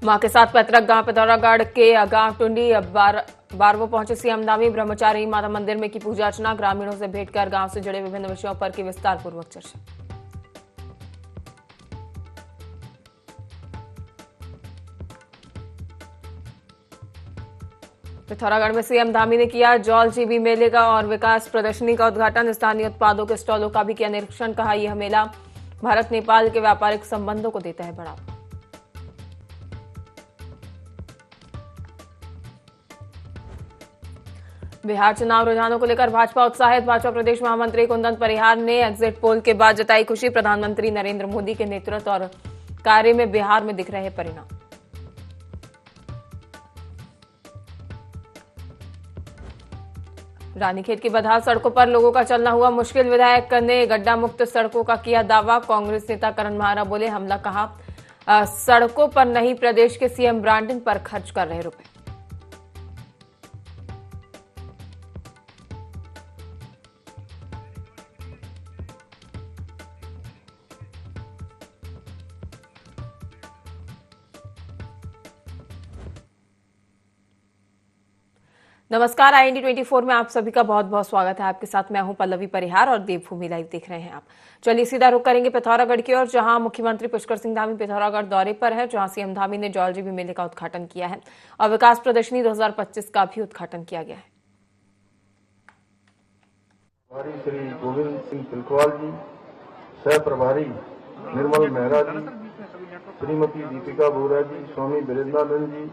मां के साथ पैतृक गांव पिथौरागढ़ के गांव टुंडी बारवो पहुंचे सीएम धामी। ब्रह्मचारी माता मंदिर में की पूजा अर्चना। ग्रामीणों से भेंट कर गांव से जुड़े विभिन्न विषयों पर की विस्तार पूर्वक चर्चा। पिथौरागढ़ में सीएम धामी ने किया जौल जीबी मेले का और विकास प्रदर्शनी का उद्घाटन। स्थानीय उत्पादों के स्टॉलों का भी किया निरीक्षण। कहा यह मेला भारत नेपाल के व्यापारिक संबंधों को देता है बढ़ावा। बिहार चुनाव रुझानों को लेकर भाजपा उत्साहित। भाजपा प्रदेश महामंत्री कुंदन परिहार ने एग्जिट पोल के बाद जताई खुशी। प्रधानमंत्री नरेंद्र मोदी के नेतृत्व और कार्य में बिहार में दिख रहे परिणाम। रानीखेत की बदहाल सड़कों पर लोगों का चलना हुआ मुश्किल। विधायक ने गड्ढा मुक्त सड़कों का किया दावा। कांग्रेस नेता करण महारा बोले हमला। कहा सड़कों पर नहीं प्रदेश के सीएम ब्रांडिंग पर खर्च कर रहे रुपए। नमस्कार, IND 24 में आप सभी का बहुत बहुत स्वागत है। आपके साथ मैं हूं पल्लवी परिहार और देवभूमि लाइव देख रहे हैं आप। चलिए सीधा रुख करेंगे पिथौरागढ़ की ओर, जहां मुख्यमंत्री पुष्कर सिंह धामी पिथौरागढ़ दौरे पर है, जहां सीएम धामी ने जौल जीबी मेले का उद्घाटन किया है और विकास प्रदर्शनी 2025 का भी उद्घाटन किया गया है। श्री गोविंद सिंह तिलकवाल जी, सह प्रभारी निर्मल मेहरा जी, श्रीमती दीपिका बोरा जी, स्वामी वीरेंद्रानंद जी,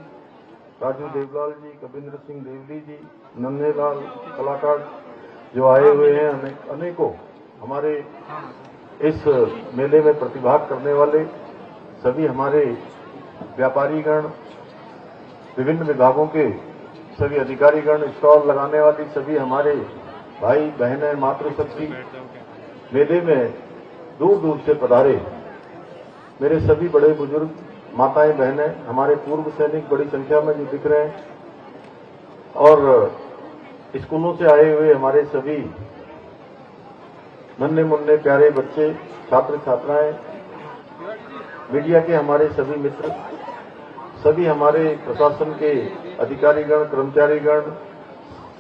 राजू देवलाल जी, कविंद्र सिंह देवली जी, नन्हेलाल कलाकार जो आए हुए हैं, अनेकों हमारे इस मेले में प्रतिभाग करने वाले सभी हमारे व्यापारीगण, विभिन्न विभागों के सभी अधिकारीगण, स्टॉल लगाने वाली सभी हमारे भाई बहनें, मातृशक्ति मेले में दूर दूर से पधारे मेरे सभी बड़े बुजुर्ग, माताएं, बहनें, हमारे पूर्व सैनिक बड़ी संख्या में जो दिख रहे हैं, और स्कूलों से आए हुए हमारे सभी नन्हे मुन्ने प्यारे बच्चे, छात्र छात्राएं, मीडिया के हमारे सभी मित्र, सभी हमारे प्रशासन के अधिकारीगण, कर्मचारीगण,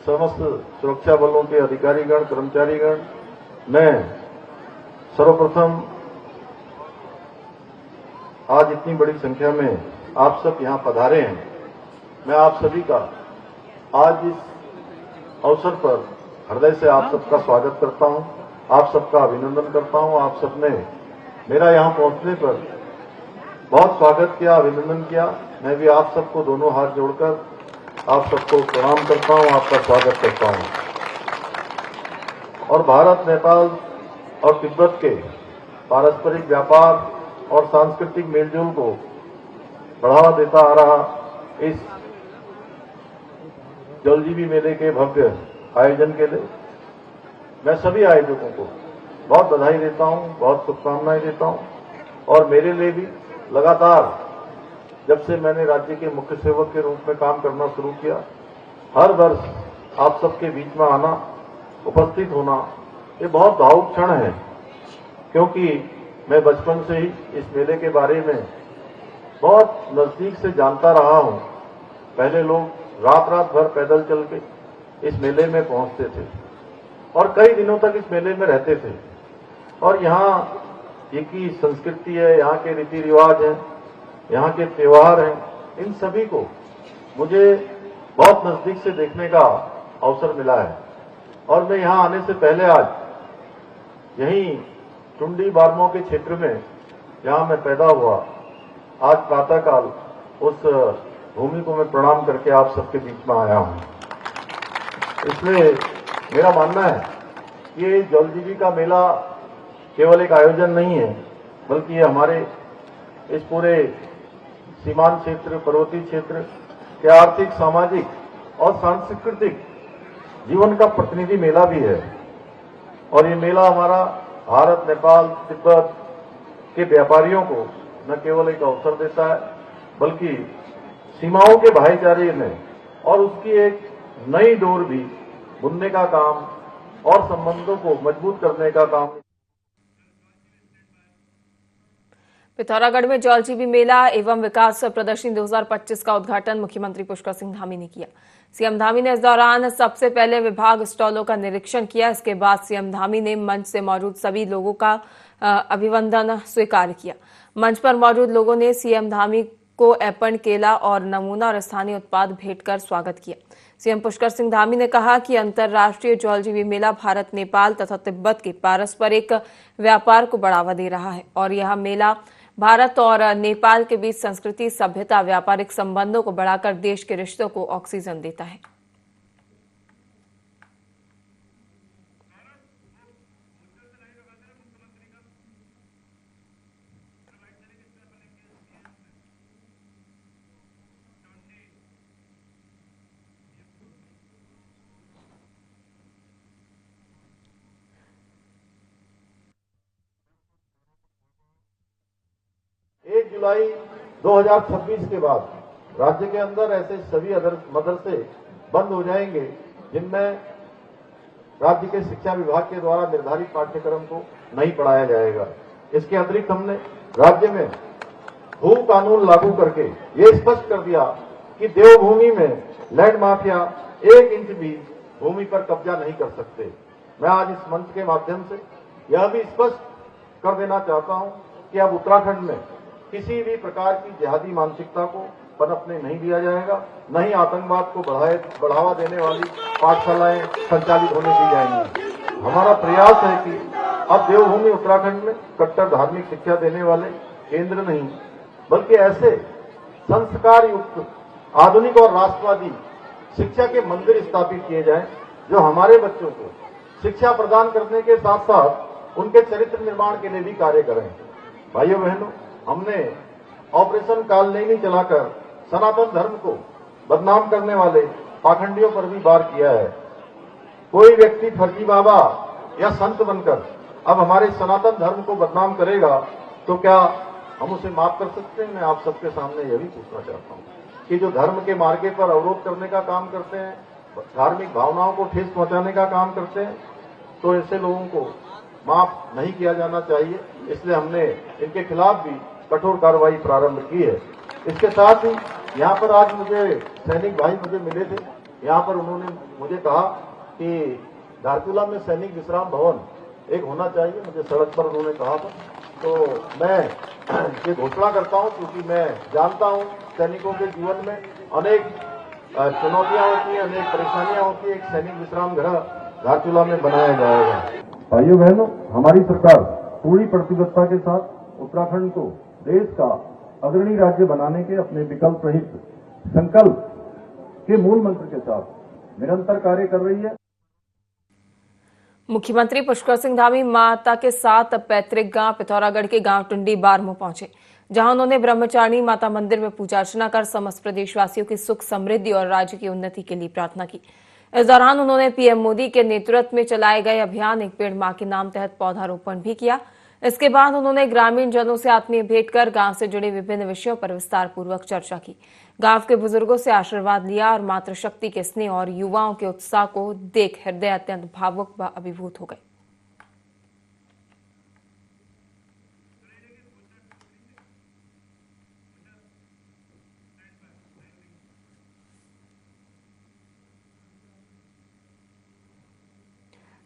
समस्त सुरक्षा बलों के अधिकारीगण, कर्मचारीगण, मैं सर्वप्रथम आज इतनी बड़ी संख्या में आप सब यहां पधारे हैं, मैं आप सभी का आज इस अवसर पर हृदय से आप सबका स्वागत करता हूं, आप सबका अभिनंदन करता हूं। आप सबने मेरा यहां पहुंचने पर बहुत स्वागत किया, अभिनंदन किया। मैं भी आप सबको दोनों हाथ जोड़कर आप सबको प्रणाम करता हूं, आपका स्वागत करता हूं। और भारत, नेपाल और तिब्बत के पारस्परिक व्यापार और सांस्कृतिक मेलजोल को बढ़ावा देता आ रहा इस जौल जीबी मेले के भव्य आयोजन के लिए मैं सभी आयोजकों को बहुत बधाई देता हूं, बहुत शुभकामनाएं देता हूं। और मेरे लिए भी लगातार जब से मैंने राज्य के मुख्य सेवक के रूप में काम करना शुरू किया, हर वर्ष आप सबके बीच में आना, उपस्थित होना, ये बहुत भावुक क्षण है, क्योंकि मैं बचपन से ही इस मेले के बारे में बहुत नजदीक से जानता रहा हूं। पहले लोग रात रात भर पैदल चल के इस मेले में पहुंचते थे और कई दिनों तक इस मेले में रहते थे। और यहाँ की संस्कृति है, यहाँ के रीति रिवाज हैं, यहाँ के त्योहार हैं, इन सभी को मुझे बहुत नजदीक से देखने का अवसर मिला है। और मैं यहाँ आने से पहले आज यहीं टुंडी बारमो के क्षेत्र में जहां मैं पैदा हुआ, आज प्रातःकाल उस भूमि को मैं प्रणाम करके आप सबके बीच में आया हूं। इसलिए मेरा मानना है कि ये जौल जीबी का मेला केवल एक आयोजन नहीं है, बल्कि ये हमारे इस पूरे सीमांत क्षेत्र, पर्वतीय क्षेत्र के आर्थिक, सामाजिक और सांस्कृतिक जीवन का प्रतिनिधि मेला भी है। और ये मेला हमारा भारत, नेपाल, तिब्बत के व्यापारियों को न केवल एक अवसर देता है, बल्कि सीमाओं के भाईचारे में और उसकी एक नई डोर भी बुनने का काम और संबंधों को मजबूत करने का काम। पिथौरागढ़ में जौलजीबी मेला एवं विकास प्रदर्शनी 2025 का उद्घाटन मुख्यमंत्री पुष्कर सिंह धामी ने किया। सीएम धामी ने इस दौरान सबसे पहले विभाग स्टॉलों का निरीक्षण किया। इसके बाद सीएम धामी ने मंच से मौजूद सभी लोगों का अभिवंदन स्वीकार किया। मंच पर मौजूद लोगों ने सीएम धामी को एप्पल, केला और नमूना और स्थानीय उत्पाद भेंट कर स्वागत किया। सीएम पुष्कर सिंह धामी ने कहा कि अंतर्राष्ट्रीय जौलजीबी मेला भारत, नेपाल तथा तिब्बत के पारस्परिक व्यापार को बढ़ावा दे रहा है और यह मेला भारत और नेपाल के बीच संस्कृति, सभ्यता, व्यापारिक संबंधों को बढ़ाकर देश के रिश्तों को ऑक्सीजन देता है। जुलाई 2026 के बाद राज्य के अंदर ऐसे सभी मदरसे बंद हो जाएंगे जिनमें राज्य के शिक्षा विभाग के द्वारा निर्धारित पाठ्यक्रम को नहीं पढ़ाया जाएगा। इसके अतिरिक्त हमने राज्य में भू कानून लागू करके ये स्पष्ट कर दिया कि देवभूमि में लैंड माफिया 1 इंच भी भूमि पर कब्जा नहीं कर सकते। मैं आज इस मंच के माध्यम से यह भी स्पष्ट कर देना चाहता हूं कि अब उत्तराखंड में किसी भी प्रकार की जिहादी मानसिकता को पनपने नहीं दिया जाएगा, न ही आतंकवाद को बढ़ावा देने वाली पाठशालाएं संचालित होने दी जाएंगी। हमारा प्रयास है कि अब देवभूमि उत्तराखंड में कट्टर धार्मिक शिक्षा देने वाले केंद्र नहीं, बल्कि ऐसे संस्कार युक्त आधुनिक और राष्ट्रवादी शिक्षा के मंदिर स्थापित किए जाएं, जो हमारे बच्चों को शिक्षा प्रदान करने के साथ साथ उनके चरित्र निर्माण के लिए भी कार्य करें। भाइयों बहनों, हमने ऑपरेशन कालनेमी चलाकर सनातन धर्म को बदनाम करने वाले पाखंडियों पर भी वार किया है। कोई व्यक्ति फर्जी बाबा या संत बनकर अब हमारे सनातन धर्म को बदनाम करेगा तो क्या हम उसे माफ कर सकते हैं? मैं आप सबके सामने यह भी पूछना चाहता हूं कि जो धर्म के मार्गे पर अवरोध करने का काम करते हैं, धार्मिक भावनाओं को ठेस पहुंचाने का काम करते हैं, तो ऐसे लोगों को माफ नहीं किया जाना चाहिए। इसलिए हमने इनके खिलाफ भी कठोर कार्रवाई प्रारंभ की है। इसके साथ ही यहाँ पर आज मुझे सैनिक भाई मुझे मिले थे। यहाँ पर उन्होंने मुझे कहा कि धारचूला में सैनिक विश्राम भवन एक होना चाहिए, मुझे सड़क पर उन्होंने कहा था। तो मैं ये घोषणा करता हूँ क्योंकि मैं जानता हूँ सैनिकों के जीवन में अनेक चुनौतियां होती हैं, अनेक परेशानियां होती है। एक सैनिक विश्राम गृह धारचूला में बनाया जाएगा। भाइयों बहनों, हमारी सरकार पूरी प्रतिबद्धता के साथ उत्तराखंड को देश का अग्रणी राज्य बनाने के अपने विकल्प रहित संकल्प के मूल मंत्र के साथ निरंतर कार्य कर रही है। मुख्यमंत्री पुष्कर सिंह धामी माता के साथ पैतृक गांव पिथौरागढ़ के गांव टुंडी बारमो पहुंचे, जहां उन्होंने ब्रह्मचारिणी माता मंदिर में पूजा अर्चना कर समस्त प्रदेशवासियों की सुख समृद्धि और राज्य की उन्नति के लिए प्रार्थना की। इस दौरान उन्होंने पीएम मोदी के नेतृत्व में चलाए गए अभियान एक पेड़ मां के नाम तहत पौधारोपण भी किया। इसके बाद उन्होंने ग्रामीण जनों से आत्मीय भेंट कर गांव से जुड़े विभिन्न विषयों पर विस्तार पूर्वक चर्चा की। गांव के बुजुर्गों से आशीर्वाद लिया और मातृशक्ति के स्नेह और युवाओं के उत्साह को देख हृदय अत्यंत भावुक व अभिभूत हो गए।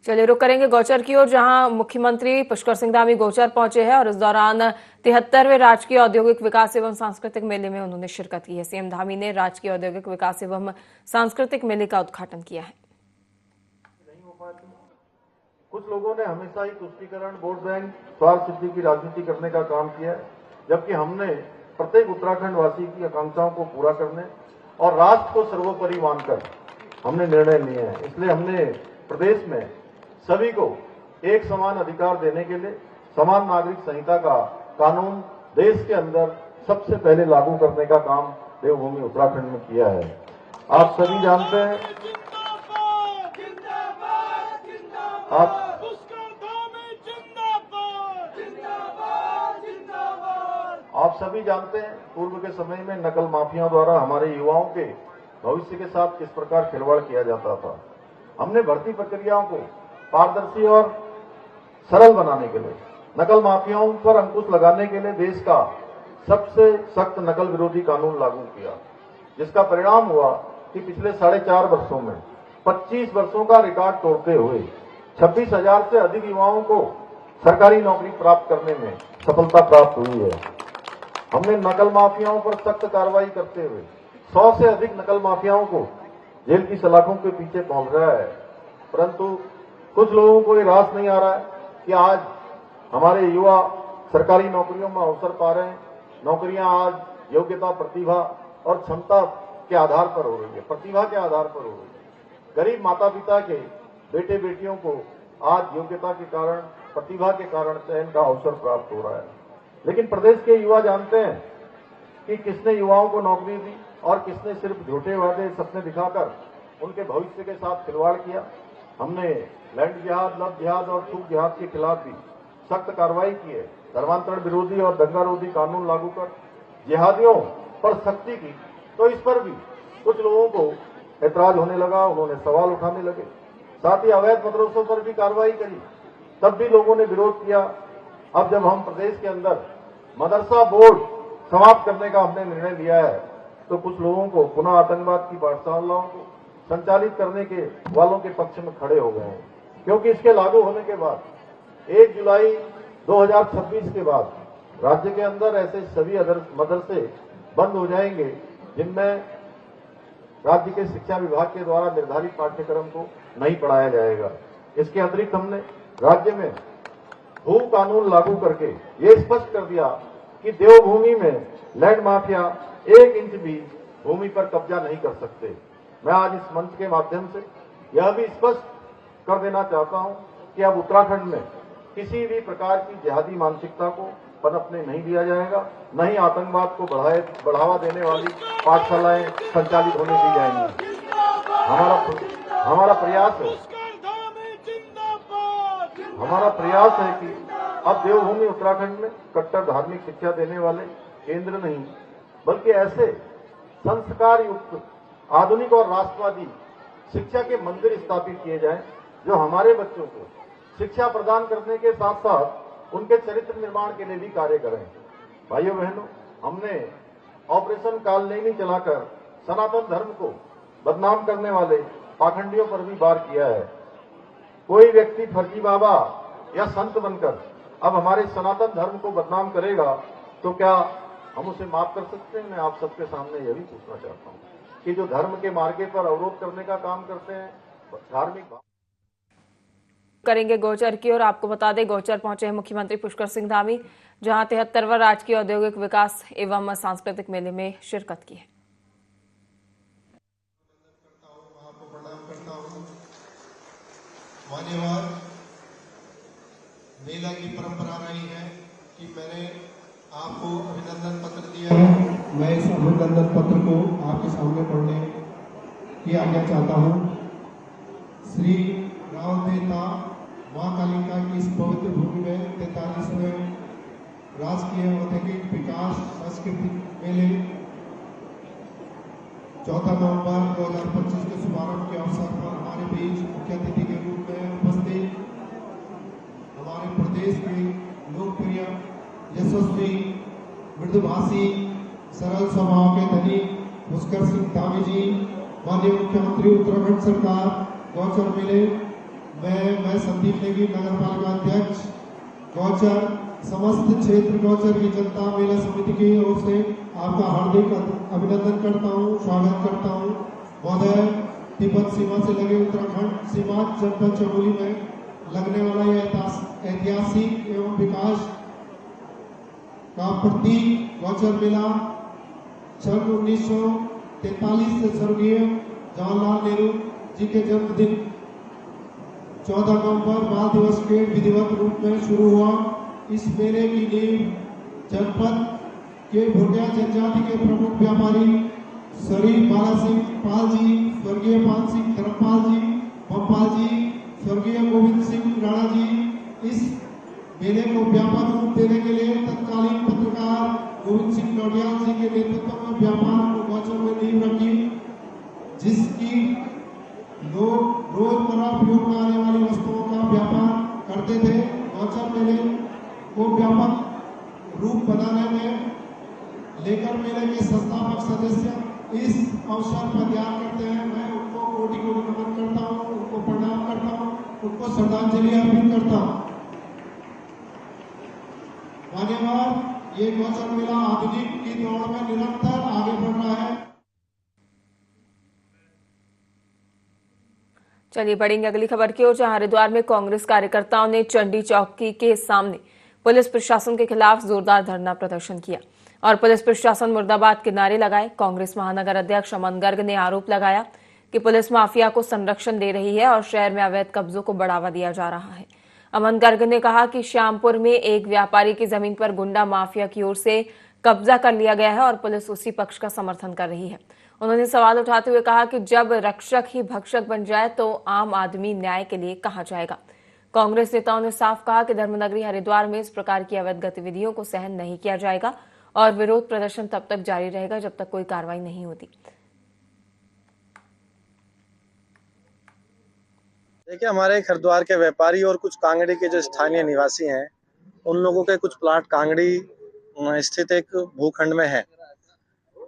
चलिए रुक करेंगे गौचर की ओर, जहां मुख्यमंत्री पुष्कर सिंह धामी गौचर पहुंचे हैं और इस दौरान 73वें राजकीय औद्योगिक विकास एवं सांस्कृतिक मेले में उन्होंने शिरकत की है। सीएम धामी ने राजकीय औद्योगिक विकास एवं सांस्कृतिक मेले का उद्घाटन किया है। कुछ लोगों ने हमेशा ही तुष्टीकरण, वोट बैंक, स्वार्थ सिद्धि की राजनीति करने का काम किया है, जबकि हमने प्रत्येक उत्तराखंड वासी की आकांक्षाओं को पूरा करने और राष्ट्र को सर्वोपरि मानकर हमने निर्णय लिए हैं। इसलिए हमने प्रदेश में सभी को एक समान अधिकार देने के लिए समान नागरिक संहिता का कानून देश के अंदर सबसे पहले लागू करने का काम देवभूमि उत्तराखंड में किया है। आप सभी जानते हैं, आप सभी जानते हैं पूर्व के समय में नकल माफियाओं द्वारा हमारे युवाओं के भविष्य के साथ किस प्रकार खिलवाड़ किया जाता था। हमने भर्ती प्रक्रियाओं को पारदर्शी और सरल बनाने के लिए नकल माफियाओं पर अंकुश लगाने के लिए देश का सबसे सख्त नकल विरोधी कानून लागू किया, जिसका परिणाम हुआ कि पिछले 4.5 वर्षों में 25 वर्षों का रिकॉर्ड तोड़ते हुए 26,000 से अधिक युवाओं को सरकारी नौकरी प्राप्त करने में सफलता प्राप्त हुई है। हमने नकल माफियाओं पर सख्त कार्रवाई करते हुए 100 से अधिक नकल माफियाओं को जेल की सलाखों के पीछे पहुंच रहा है, परंतु कुछ लोगों को ये रास नहीं आ रहा है कि आज हमारे युवा सरकारी नौकरियों में अवसर पा रहे हैं। नौकरियां आज योग्यता, प्रतिभा और क्षमता के आधार पर हो रही है, प्रतिभा के आधार पर हो रही है। गरीब माता पिता के बेटे बेटियों को आज योग्यता के कारण, प्रतिभा के कारण चयन का अवसर प्राप्त हो रहा है। लेकिन प्रदेश के युवा जानते हैं कि किसने युवाओं को नौकरी दी और किसने सिर्फ झूठे वादे, सपने दिखाकर उनके भविष्य के साथ खिलवाड़ किया। हमने लैंड जिहाद, लव जिहाद और छूट जिहाद के खिलाफ भी सख्त कार्रवाई की है। धर्मांतरण विरोधी और दंगारोधी कानून लागू कर जिहादियों पर सख्ती की, तो इस पर भी कुछ लोगों को ऐतराज होने लगा, उन्होंने सवाल उठाने लगे। साथ ही अवैध मदरसों पर भी कार्रवाई करी, तब भी लोगों ने विरोध किया। अब जब हम प्रदेश के अंदर मदरसा बोर्ड समाप्त करने का हमने निर्णय लिया है, तो कुछ लोगों को पुनः आतंकवाद की पाठशालाओं को संचालित करने के वालों के पक्ष में खड़े हो गए हैं, क्योंकि इसके लागू होने के बाद 1 जुलाई 2026 के बाद राज्य के अंदर ऐसे सभी मदरसे बंद हो जाएंगे जिनमें राज्य के शिक्षा विभाग के द्वारा निर्धारित पाठ्यक्रम को नहीं पढ़ाया जाएगा। इसके अतिरिक्त हमने राज्य में भू कानून लागू करके ये स्पष्ट कर दिया कि देवभूमि में लैंड माफिया 1 इंच भी भूमि पर कब्जा नहीं कर सकते। मैं आज इस मंच के माध्यम से यह भी स्पष्ट कर देना चाहता हूं कि अब उत्तराखंड में किसी भी प्रकार की जिहादी मानसिकता को पनपने नहीं दिया जाएगा, न ही आतंकवाद को बढ़ावा देने वाली पाठशालाएं संचालित होने दी जाएंगी। हमारा प्रयास है कि अब देवभूमि उत्तराखंड में कट्टर धार्मिक शिक्षा देने वाले केंद्र नहीं, बल्कि ऐसे संस्कार युक्त आधुनिक और राष्ट्रवादी शिक्षा के मंदिर स्थापित किए जाएं, जो हमारे बच्चों को शिक्षा प्रदान करने के साथ साथ उनके चरित्र निर्माण के लिए भी कार्य करें। भाइयों बहनों, हमने ऑपरेशन कालनेमी चलाकर सनातन धर्म को बदनाम करने वाले पाखंडियों पर भी वार किया है। कोई व्यक्ति फर्जी बाबा या संत बनकर अब हमारे सनातन धर्म को बदनाम करेगा तो क्या हम उसे माफ कर सकते हैं? मैं आप सबके सामने यह भी पूछना चाहता हूं कि जो धर्म के मार्गे पर अवरोध करने का काम करते हैं, धार्मिक करेंगे गौचर की। और आपको बता दें, गौचर पहुंचे हैं मुख्यमंत्री पुष्कर सिंह धामी, जहां 73वां राजकीय औद्योगिक विकास एवं सांस्कृतिक मेले में शिरकत की है। मान्यवर, मेला की परंपरा रही है कि मैंने आपको अभिनंदन पत्र दिया है। मैं इस अभिनंदन पत्र को आपके सामने पढ़ने की आज्ञा चाहता हूँ। श्री राव देवता माँ कालिका की इस पवित्र भूमि में 43वें राजकीय औद्योगिक विकास सांस्कृतिक मेले 14 नवंबर 2025 के शुभारंभ के अवसर पर हमारे बीच मुख्य अतिथि के रूप में उपस्थित हमारे प्रदेश के लोकप्रिय, यशस्वी, मृदुभाषी, सरल स्वभाव के धनी पुष्कर सिंह धामी जी, माननीय मुख्यमंत्री उत्तराखंड सरकार, गौचर मेले मैं संदीप नेगी, नगर पालिका अध्यक्ष गौचर, समस्त क्षेत्र गौचर की जनता मेला समिति की ओर से आपका हार्दिक अभिनंदन करता हूँ, स्वागत करता हूँ। महोदय, तिब्बत सीमा से लगे उत्तराखंड सीमा जनपद चमोली में लगने वाला यह ऐतिहासिक एवं विकास का प्रतीक गौचर मेला सन 1943 से स्वर्गीय जवाहरलाल नेहरू जी के जन्मदिन 14 नवंबर बाल दिवस के विधिवत रूप में शुरू हुआ। इस मेले की नींव जनपद के भोटिया जनजाति के प्रमुख व्यापारी श्री बाला सिंह पाल जी, स्वर्गीय पाल सिंह धर्मपाल जी, बमपाल जी, स्वर्गीय गोविंद सिंह राणा जी। इस मेले को व्यापक रूप देने के लिए तत्कालीन पत्रकार गोविंद सिंह नौटियाल जी के नेतृत्व में व्यापार को गौचर में नींव रखी, जिसकी लोग रोजमर्रा उपयोग में आने वाली वस्तुओं का व्यापार करते थे। गौचर मेले को व्यापक रूप बनाने में लेकर मेले के संस्थापक सदस्य इस अवसर पर ध्यान करते हैं। मैं उनको कोटि कोटि नमन करता हूँ, उनको प्रणाम करता हूँ, उनको श्रद्धांजलि अर्पित करता हूँ। धन्यवाद। ये गौचर मेला आधुनिक की दौड़ में निरंतर आगे बढ़ रहा है। चलिए बढ़ेंगे अगली खबर की ओर, जहां हरिद्वार में कांग्रेस कार्यकर्ताओं ने चंडी चौकी के सामने पुलिस प्रशासन के खिलाफ जोरदार धरना प्रदर्शन किया और पुलिस प्रशासन मुर्दाबाद के नारे लगाए। कांग्रेस महानगर अध्यक्ष अमन गर्ग ने आरोप लगाया कि पुलिस माफिया को संरक्षण दे रही है और शहर में अवैध कब्जों को बढ़ावा दिया जा रहा है। अमन गर्ग ने कहा कि श्यामपुर में एक व्यापारी की जमीन पर गुंडा माफिया की ओर से कब्जा कर लिया गया है और पुलिस उसी पक्ष का समर्थन कर रही है। उन्होंने सवाल उठाते हुए कहा कि जब रक्षक ही भक्षक बन जाए तो आम आदमी न्याय के लिए कहां जाएगा। कांग्रेस नेताओं ने साफ कहा कि धर्मनगरी हरिद्वार में इस प्रकार की अवैध गतिविधियों को सहन नहीं किया जाएगा और विरोध प्रदर्शन तब तक जारी रहेगा जब तक कोई कार्रवाई नहीं होती। देखिए, हमारे हरिद्वार के व्यापारी और कुछ कांगड़ी के जो स्थानीय निवासी हैं, उन लोगों के कुछ प्लाट कांगड़ी स्थित एक भूखंड में है।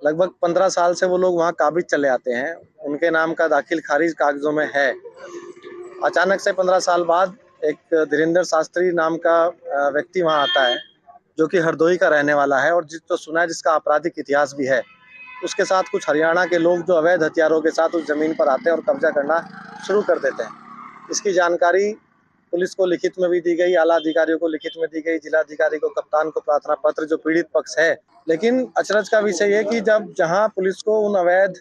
लगभग 15 साल से वो लोग वहाँ काबिज चले आते हैं, उनके नाम का दाखिल खारिज कागजों में है। अचानक से 15 साल बाद एक धीरेन्द्र शास्त्री नाम का व्यक्ति वहाँ आता है, जो कि हरदोई का रहने वाला है और तो सुना है जिसका आपराधिक इतिहास भी है। उसके साथ कुछ हरियाणा के लोग जो अवैध हथियारों के साथ उस जमीन पर आते हैं और कब्जा करना शुरू कर देते हैं। इसकी जानकारी पुलिस को लिखित में भी दी गई, आला अधिकारियों को लिखित में दी गई, जिलाधिकारी को, कप्तान को प्रार्थना पत्र, जो पीड़ित पक्ष है। लेकिन अचरज का विषय है कि जहां पुलिस को उन अवैध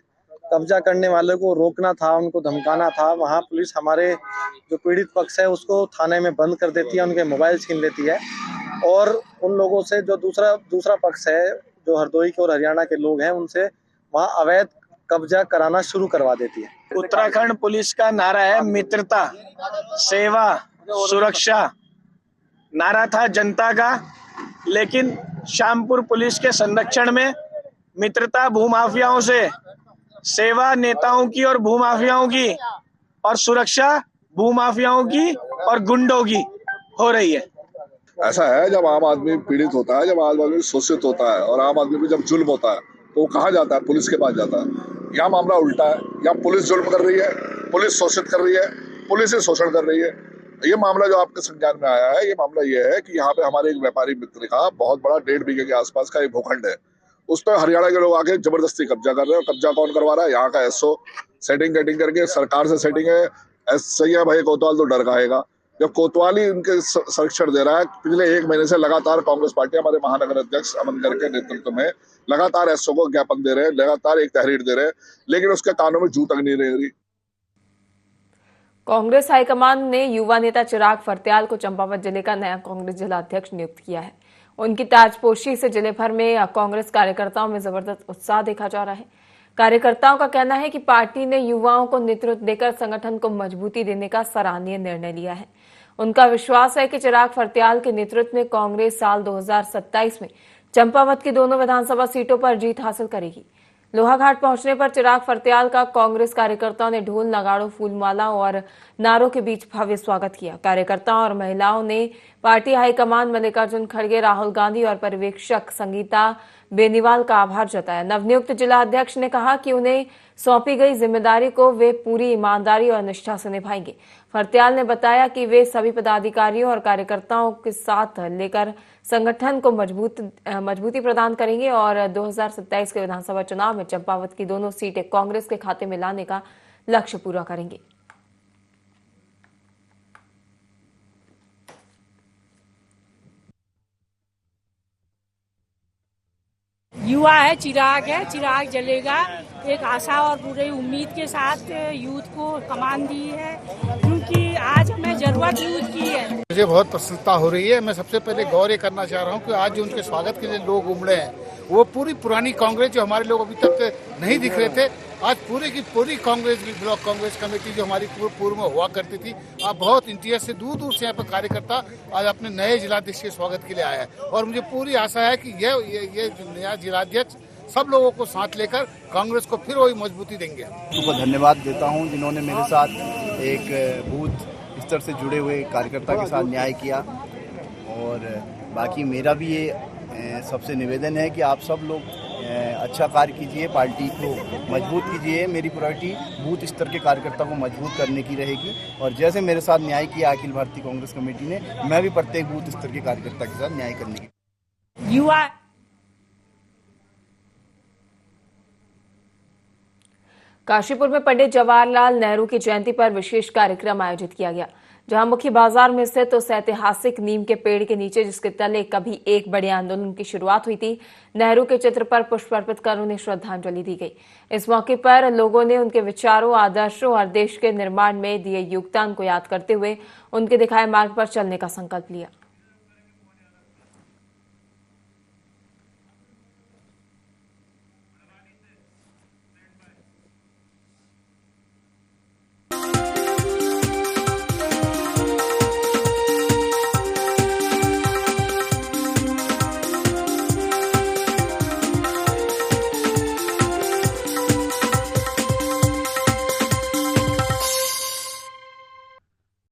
कब्जा करने वालों को रोकना था, उनको धमकाना था, वहां पुलिस हमारे जो पीड़ित पक्ष है उसको थाने में बंद कर देती है, उनके मोबाइल छीन लेती है और उन लोगों से जो दूसरा पक्ष है, जो हरदोई के और हरियाणा के लोग हैं, उनसे वहाँ अवैध कब्जा कराना शुरू करवा देती है। उत्तराखंड पुलिस का नारा है मित्रता, सेवा, सुरक्षा। नारा था जनता का, लेकिन श्यामपुर पुलिस के संरक्षण में मित्रता भूमाफियाओं से, सेवा नेताओं की और भूमाफियाओं की, और सुरक्षा भूमाफियाओं की और गुंडों की हो रही है। ऐसा है, जब आम आदमी पीड़ित होता है, जब आम आदमी शोषित होता है और आम आदमी पे जब जुल्म होता है तो वो कहाँ जाता है? पुलिस के पास जाता है। यहाँ मामला उल्टा है, यहाँ पुलिस जुल्म कर रही है, पुलिस शोषित कर रही है, पुलिस ही शोषण कर रही है। ये मामला जो आपके संज्ञान में आया है, ये मामला ये है कि यहाँ पे हमारे एक व्यापारी मित्र का बहुत बड़ा 1.5 बीघे के आसपास का एक भूखंड है, उस पर हरियाणा के लोग आके जबरदस्ती कब्जा कर रहे हैं। कब्जा कौन करवा रहा है? यहाँ का एसओ सेटिंग करके, सरकार से सेटिंग है। सही है भाई, कोतवाल तो डर खाएगा जब कोतवाल ही उनके संरक्षण दे रहा है। पिछले 1 महीने से लगातार कांग्रेस पार्टी हमारे महानगर अध्यक्ष अमन गर्ग के नेतृत्व में लगातार एसओ को ज्ञापन दे रहे हैं, लगातार एक तहरीर दे रहे हैं, लेकिन उसके कानों में जू तक नहीं रह रही। कांग्रेस हाईकमान ने युवा नेता चिराग फर्त्याल को चंपावत जिले का नया कांग्रेस जिलाध्यक्ष नियुक्त किया है। उनकी ताजपोशी से जिले भर में कांग्रेस कार्यकर्ताओं में जबरदस्त उत्साह देखा जा रहा है। कार्यकर्ताओं का कहना है कि पार्टी ने युवाओं को नेतृत्व देकर संगठन को मजबूती देने का सराहनीय निर्णय लिया है। उनका विश्वास है कि चिराग फर्त्याल के नेतृत्व में कांग्रेस साल 2027 में चंपावत की दोनों विधानसभा सीटों पर जीत हासिल करेगी। लोहाघाट पहुंचने पर चिराग फर्त्याल का कांग्रेस कार्यकर्ताओं ने ढोल, नगाड़ों, फूलमाला और नारों के बीच भव्य स्वागत किया। कार्यकर्ताओं और महिलाओं ने पार्टी हाईकमान मल्लिकार्जुन खड़गे, राहुल गांधी और पर्यवेक्षक संगीता बेनीवाल का आभार जताया। नवनियुक्त जिला अध्यक्ष ने कहा कि उन्हें सौंपी गई जिम्मेदारी को वे पूरी ईमानदारी और निष्ठा से निभाएंगे। फर्त्याल ने बताया कि वे सभी पदाधिकारियों और कार्यकर्ताओं के साथ लेकर संगठन को मजबूती प्रदान करेंगे और 2027 के विधानसभा चुनाव में चंपावत की दोनों सीटें कांग्रेस के खाते में लाने का लक्ष्य पूरा करेंगे। युवा है, चिराग जलेगा। एक आशा और पूरी उम्मीद के साथ यूथ को कमान दी है, क्योंकि आज हमें जरूरत यूथ की है। मुझे बहुत प्रसन्नता हो रही है। मैं सबसे पहले गौर ये करना चाह रहा हूँ कि आज जो उनके स्वागत के लिए लोग उमड़े हैं, वो पूरी पुरानी कांग्रेस जो हमारे लोग अभी तक नहीं दिख रहे थे, आज पूरी की पूरी कांग्रेस ब्लॉक कांग्रेस कमेटी जो हमारी पूर्व में हुआ करती थी, आप बहुत इंतजार से दूर से यहाँ पर कार्यकर्ता आज अपने नए जिलाध्यक्ष के स्वागत के लिए आया है। और मुझे पूरी आशा है कि ये नया जिलाध्यक्ष सब लोगों को साथ लेकर कांग्रेस को फिर वही मजबूती देंगे। उनको धन्यवाद देता हूं जिन्होंने मेरे साथ एक बूथ स्तर से जुड़े हुए कार्यकर्ता के साथ न्याय किया और बाकी मेरा भी ये सबसे निवेदन है कि आप सब लोग अच्छा कार्य कीजिए, पार्टी को मजबूत कीजिए। मेरी प्रायोरिटी बूथ स्तर के कार्यकर्ता को मजबूत करने की रहेगी और जैसे मेरे साथ न्याय किया अखिल भारतीय कांग्रेस कमेटी ने, मैं भी प्रत्येक बूथ स्तर के कार्यकर्ता के साथ न्याय करने की। युवा काशीपुर में पंडित जवाहरलाल नेहरू की जयंती पर विशेष कार्यक्रम आयोजित किया गया, जहां मुख्य बाजार में स्थित उस ऐतिहासिक नीम के पेड़ के नीचे जिसके तले कभी एक बड़े आंदोलन की शुरुआत हुई थी, नेहरू के चित्र पर पुष्प अर्पित कर उन्हें श्रद्धांजलि दी गई। इस मौके पर लोगों ने उनके विचारों, आदर्शों और देश के निर्माण में दिए योगदान को याद करते हुए उनके दिखाए मार्ग पर चलने का संकल्प लिया।